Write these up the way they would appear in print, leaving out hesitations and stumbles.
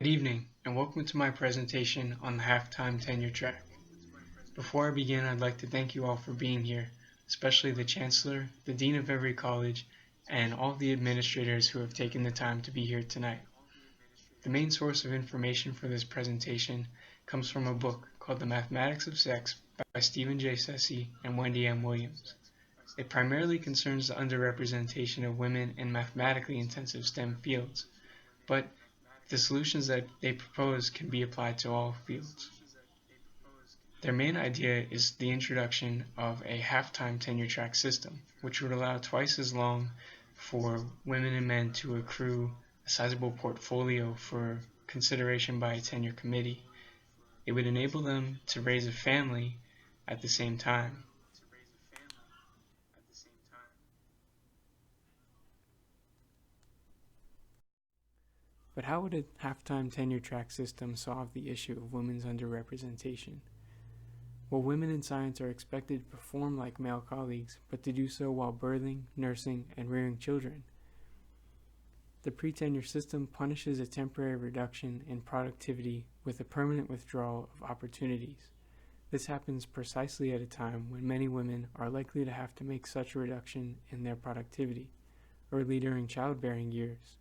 Good evening, and welcome to my presentation on the halftime tenure track. Before I begin, I'd like to thank you all for being here, especially the Chancellor, the Dean of every college, and all the administrators who have taken the time to be here tonight. The main source of information for this presentation comes from a book called The Mathematics of Sex by Stephen J. Sessi and Wendy M. Williams. It primarily concerns the underrepresentation of women in mathematically intensive STEM fields, but the solutions that they propose can be applied to all fields. Their main idea is the introduction of a half-time tenure track system, which would allow twice as long for women and men to accrue a sizable portfolio for consideration by a tenure committee. It would enable them to raise a family at the same time. But how would a half-time tenure track system solve the issue of women's underrepresentation? Well, women in science are expected to perform like male colleagues, but to do so while birthing, nursing, and rearing children. The pre-tenure system punishes a temporary reduction in productivity with a permanent withdrawal of opportunities. This happens precisely at a time when many women are likely to have to make such a reduction in their productivity, early during childbearing years.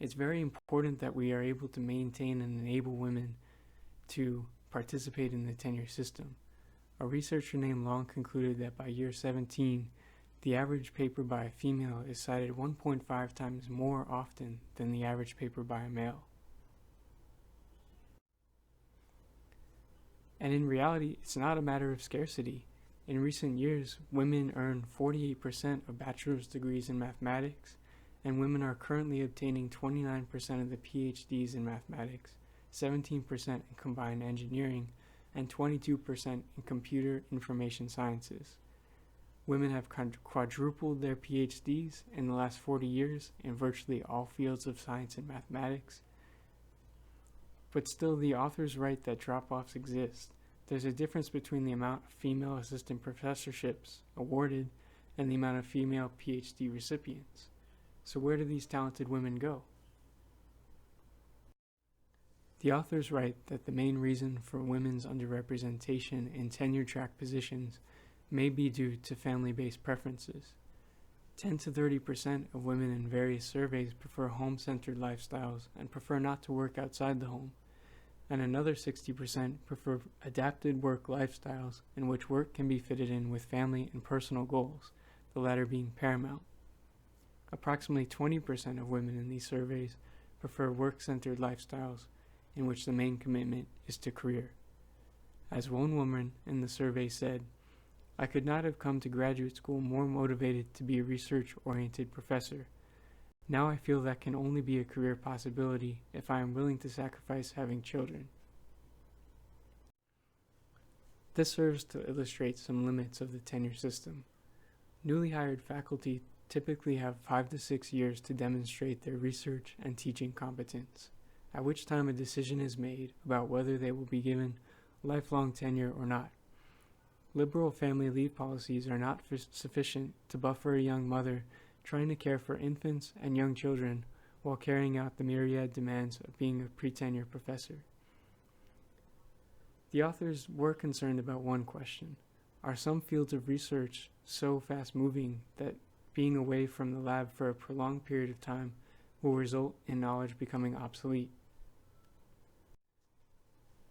It's very important that we are able to maintain and enable women to participate in the tenure system. A researcher named Long concluded that by year 17, the average paper by a female is cited 1.5 times more often than the average paper by a male. And in reality, it's not a matter of scarcity. In recent years, women earn 48% of bachelor's degrees in mathematics, and women are currently obtaining 29% of the PhDs in mathematics, 17% in combined engineering, and 22% in computer information sciences. Women have quadrupled their PhDs in the last 40 years in virtually all fields of science and mathematics. But still, the authors write that drop-offs exist. There's a difference between the amount of female assistant professorships awarded and the amount of female PhD recipients. So where do these talented women go? The authors write that the main reason for women's underrepresentation in tenure-track positions may be due to family-based preferences. 10 to 30% of women in various surveys prefer home-centered lifestyles and prefer not to work outside the home, and another 60% prefer adapted work lifestyles in which work can be fitted in with family and personal goals, the latter being paramount. Approximately 20% of women in these surveys prefer work-centered lifestyles in which the main commitment is to career. As one woman in the survey said, "I could not have come to graduate school more motivated to be a research-oriented professor. Now I feel that can only be a career possibility if I am willing to sacrifice having children." This serves to illustrate some limits of the tenure system. Newly hired faculty typically have 5 to 6 years to demonstrate their research and teaching competence, at which time a decision is made about whether they will be given lifelong tenure or not. Liberal family leave policies are not sufficient to buffer a young mother trying to care for infants and young children while carrying out the myriad demands of being a pre-tenure professor. The authors were concerned about one question: are some fields of research so fast-moving that being away from the lab for a prolonged period of time will result in knowledge becoming obsolete?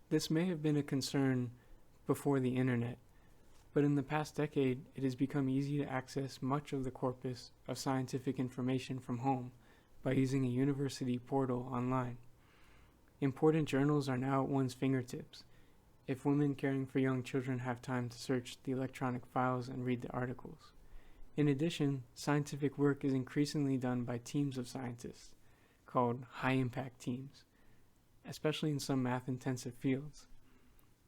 This may have been a concern before the internet, but in the past decade it has become easy to access much of the corpus of scientific information from home by using a university portal online. Important journals are now at one's fingertips, if women caring for young children have time to search the electronic files and read the articles. In addition, scientific work is increasingly done by teams of scientists, called high-impact teams, especially in some math-intensive fields.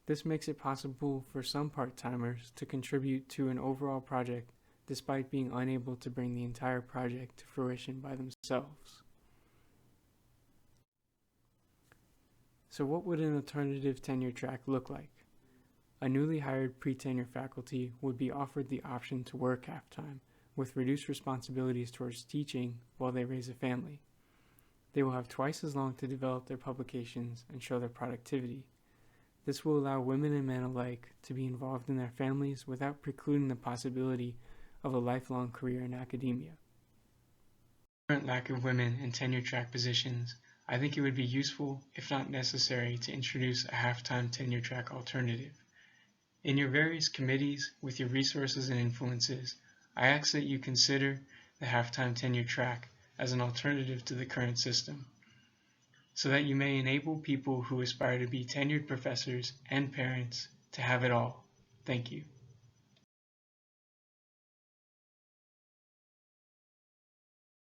This makes it possible for some part-timers to contribute to an overall project despite being unable to bring the entire project to fruition by themselves. So what would an alternative tenure track look like? A newly hired pre-tenure faculty would be offered the option to work half-time, with reduced responsibilities towards teaching while they raise a family. They will have twice as long to develop their publications and show their productivity. This will allow women and men alike to be involved in their families without precluding the possibility of a lifelong career in academia. Current lack of women in tenure track positions, I think it would be useful, if not necessary, to introduce a half-time tenure track alternative. In your various committees, with your resources and influences, I ask that you consider the half-time tenure track as an alternative to the current system, so that you may enable people who aspire to be tenured professors and parents to have it all. Thank you.